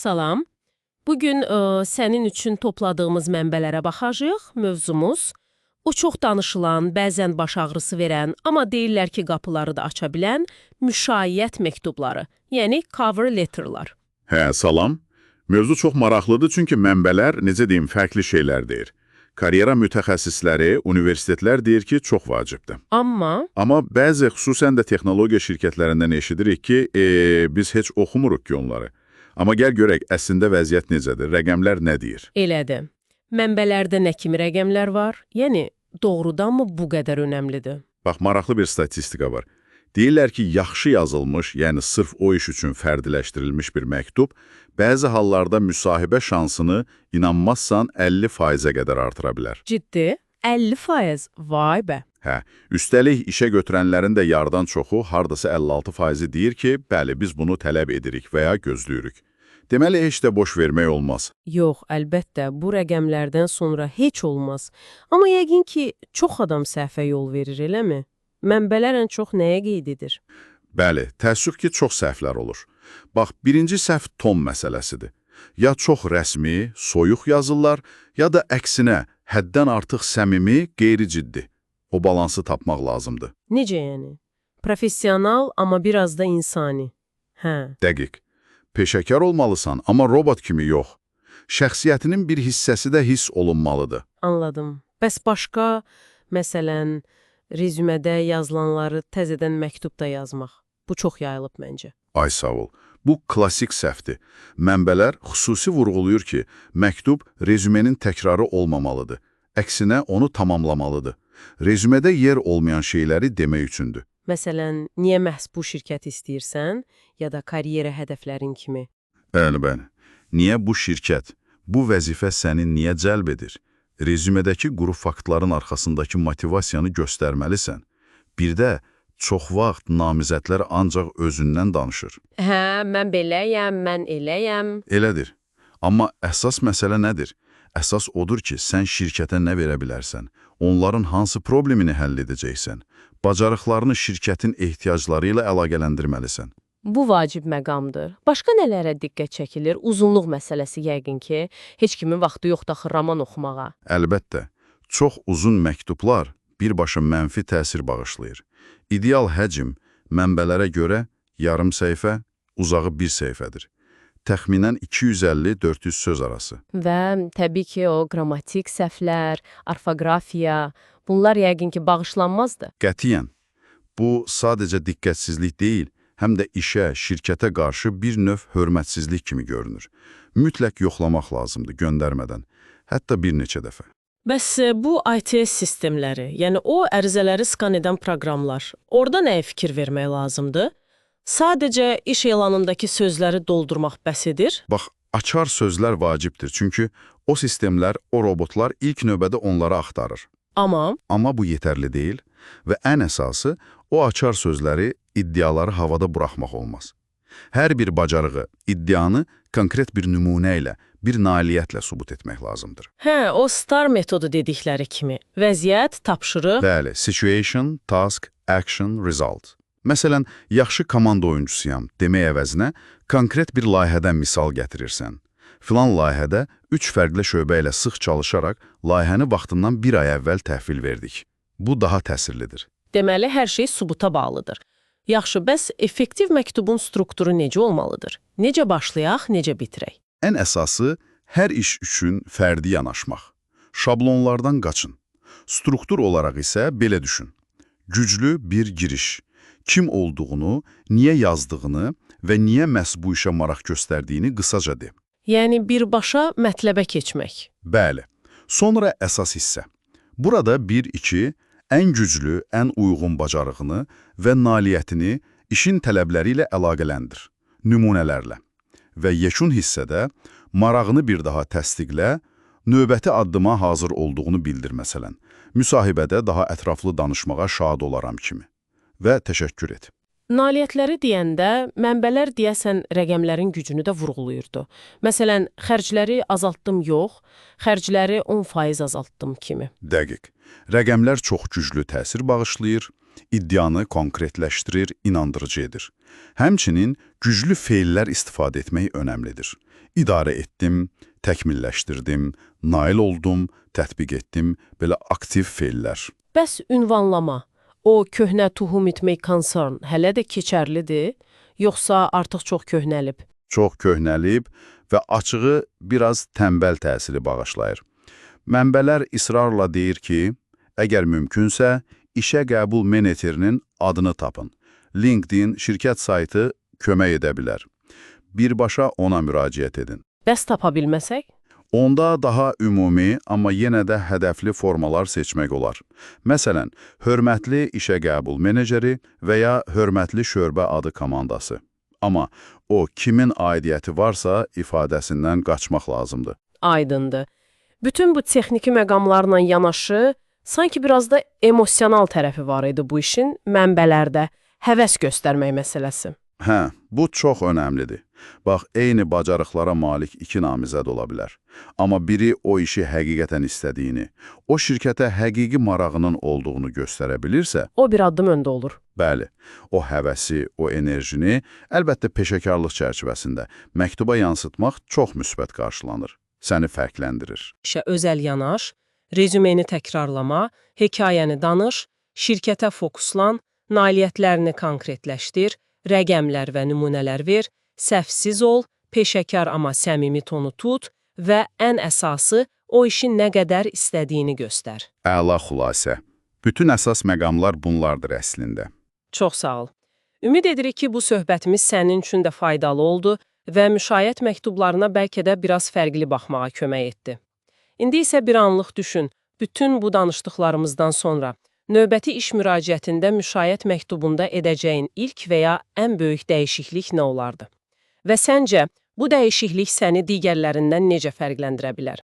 Salam. Bugün sənin üçün topladığımız mənbələrə baxacağıq. Mövzumuz o çox danışılan, bəzən baş ağrısı verən, amma deyirlər ki, qapıları da aça bilən müşayiət məktubları, yəni cover letterlar. Hə, salam. Mövzu çox maraqlıdır çünki mənbələr, necə deyim, fərqli şeylər deyir. Karyera mütəxəssisləri, universitetlər deyir ki, çox vacibdir. Amma bəzi, xüsusən də texnologiya şirkətlərindən eşidirik ki, biz heç oxumuruq ki onları. Amma gəl görək, əslində vəziyyət necədir, rəqəmlər nə deyir? Elədir. Mənbələrdə nə kimi rəqəmlər var? Yəni, doğrudanmı bu qədər önəmlidir? Bax, maraqlı bir statistika var. Deyirlər ki, yaxşı yazılmış, yəni sırf o iş üçün fərdiləşdirilmiş bir məktub, bəzi hallarda müsahibə şansını inanmazsan 50%-ə qədər artıra bilər. Ciddi? 50%? Vay bə! Hə, üstəlik işə götürənlərin də yardan çoxu, hardasa 56%-i deyir ki, bəli, biz bunu tələb edirik və ya gözləyirik. Deməli, heç də boş vermək olmaz. Yox, əlbəttə, bu rəqəmlərdən sonra heç olmaz. Amma yəqin ki, çox adam səhvə yol verir, eləmi? Mənbələr ən çox nəyə qeyd edir? Bəli, təəssüf ki, çox səhvlər olur. Bax, birinci səhv ton məsələsidir. Ya çox rəsmi, soyuq yazırlar, ya da əksinə, həddən artıq səmimi, qeyri-ciddi. O balansı tapmaq lazımdır. Necə yəni? Professional, amma biraz da insani. Hə. Dəqiq. Peşəkar olmalısan, amma robot kimi yox. Şəxsiyyətinin bir hissəsi də hiss olunmalıdır. Anladım. Bəs başqa, məsələn, rezümədə yazılanları təzədən məktubda yazmaq. Bu çox yayılıb məncə. Ay sağ ol. Bu klassik səhvdir. Mənbələr xüsusi vurğuluyur ki, məktub rezümenin təkrarı olmamalıdır. Əksinə onu tamamlamalıdır. Rezümədə yer olmayan şeyləri demək üçündür. Məsələn, niyə məhz bu şirkət istəyirsən, ya da karyera hədəflərin kimi? Bəli. Niyə bu şirkət, bu vəzifə səni niyə cəlb edir? Rezümədəki quru faktların arxasındakı motivasiyanı göstərməlisən. Bir də çox vaxt namizədlər ancaq özündən danışır. Hə, mən beləyəm, mən eləyəm. Elədir. Amma əsas məsələ nədir? Əsas odur ki, sən şirkətə nə verə bilərsən, onların hansı problemini həll edəcəksən, bacarıqlarını şirkətin ehtiyacları ilə əlaqələndirməlisən. Bu vacib məqamdır. Başqa nələrə diqqət çəkilir? Uzunluq məsələsi yəqin ki, heç kimin vaxtı yoxdur axı roman oxumağa. Əlbəttə, çox uzun məktublar birbaşa mənfi təsir bağışlayır. İdeal həcm mənbələrə görə yarım səhifə, uzağı bir səhifədir. Təxminən 250-400 söz arası. Və təbii ki, o qrammatik səhvlər, orfoqrafiya, bunlar yəqin ki, bağışlanmazdır. Qətiyyən. Bu sadəcə diqqətsizlik deyil, həm də işə, şirkətə qarşı bir növ hörmətsizlik kimi görünür. Mütləq yoxlamaq lazımdır göndərmədən, hətta bir neçə dəfə. Bəs bu ITS sistemləri, yəni o ərizələri skan edən proqramlar, orada nəyə fikir vermək lazımdır? Sadəcə iş elanındakı sözləri doldurmaq bəs edir? Bax, açar sözlər vacibdir, çünki o sistemlər, o robotlar ilk növbədə onları axtarır. Amma bu yetərli deyil və ən əsası o açar sözləri, iddiaları havada buraxmaq olmaz. Hər bir bacarığı, iddianı konkret bir nümunə ilə, bir nailiyyətlə sübut etmək lazımdır. Hə, o STAR metodu dedikləri kimi. Vəziyyət, tapşırıq. Bəli, situation, task, action, result. Məsələn, yaxşı komanda oyuncusuyam demək əvəzinə konkret bir layihədən misal gətirirsən. Filan layihədə 3 fərqli şöbə ilə sıx çalışaraq layihəni vaxtından bir ay əvvəl təhvil verdik. Bu daha təsirlidir. Deməli, hər şey sübuta bağlıdır. Yaxşı, bəs effektiv məktubun strukturu necə olmalıdır? Necə başlayaq, necə bitirək? Ən əsası, hər iş üçün fərdi yanaşmaq. Şablonlardan qaçın. Struktur olaraq isə belə düşün. Güclü bir giriş. Kim olduğunu, niyə yazdığını və niyə məhz bu işə maraq göstərdiyini qısaca de. Yəni, birbaşa mətləbə keçmək. Bəli. Sonra əsas hissə. Burada 1-2 ən güclü, ən uyğun bacarığını və nailiyyətini işin tələbləri ilə əlaqələndir, nümunələrlə. Və yekun hissədə marağını bir daha təsdiqlə, növbəti addıma hazır olduğunu bildir məsələn. Müsahibədə daha ətraflı danışmağa şad olaram kimi. Və təşəkkür et. Nailiyyətləri deyəndə, mənbələr deyəsən rəqəmlərin gücünü də vurğuluyurdu. Məsələn, xərcləri azaltdım yox, xərcləri 10% azaltdım kimi. Dəqiq. Rəqəmlər çox güclü təsir bağışlayır, iddianı konkretləşdirir, inandırıcı edir. Həmçinin güclü feillər istifadə etmək önəmlidir. İdarə etdim, təkmilləşdirdim, nail oldum, tətbiq etdim, belə aktiv feillər. Bəs ünvanlama, o köhnə to whom it may concern hələ də keçərlidir, yoxsa artıq çox köhnəlib? Çox köhnəlib və açığı biraz tənbəl təsiri bağışlayır. Mənbələr israrla deyir ki, əgər mümkünsə, işə qəbul meneterinin adını tapın. LinkedIn şirkət saytı kömək edə bilər. Birbaşa ona müraciət edin. Bəs tapa bilməsək? Onda daha ümumi, amma yenə də hədəfli formalar seçmək olar. Məsələn, hörmətli işə qəbul meneceri və ya hörmətli şöbə adı komandası. Amma o, kimin aidiyyəti varsa ifadəsindən qaçmaq lazımdır. Aydındır. Bütün bu texniki məqamlarla yanaşı, sanki biraz da emosional tərəfi var idi bu işin mənbələrdə, həvəs göstərmək məsələsi. Hə, bu çox önəmlidir. Bax, eyni bacarıqlara malik iki namizəd ola bilər. Amma biri o işi həqiqətən istədiyini, o şirkətə həqiqi marağının olduğunu göstərə bilirsə, O bir addım öndə olur. bəli, o həvəsi, o enerjini, əlbəttə peşəkarlıq çərçivəsində məktuba yansıtmaq çox müsbət qarşılanır. Səni fərqləndirir. İşə özəl yanaş, rezümeni təkrarlama, hekayəni danış, şirkətə fokuslan, nailiyyətlərini konkretləşdir, rəqəmlər və nümunələr ver, səhvsiz ol, peşəkar amma səmimi tonu tut və ən əsası o işin nə qədər istədiyini göstər. Əla xülasə. Bütün əsas məqamlar bunlardır əslində. Çox sağ ol. Ümid edirik ki, bu söhbətimiz sənin üçün də faydalı oldu və müşayiət məktublarına bəlkə də biraz fərqli baxmağa kömək etdi. İndi isə bir anlıq düşün, bütün bu danışdıqlarımızdan sonra növbəti iş müraciətində müşayiət məktubunda edəcəyin ilk və ya ən böyük dəyişiklik nə olardı? Və səncə, bu dəyişiklik səni digərlərindən necə fərqləndirə bilər?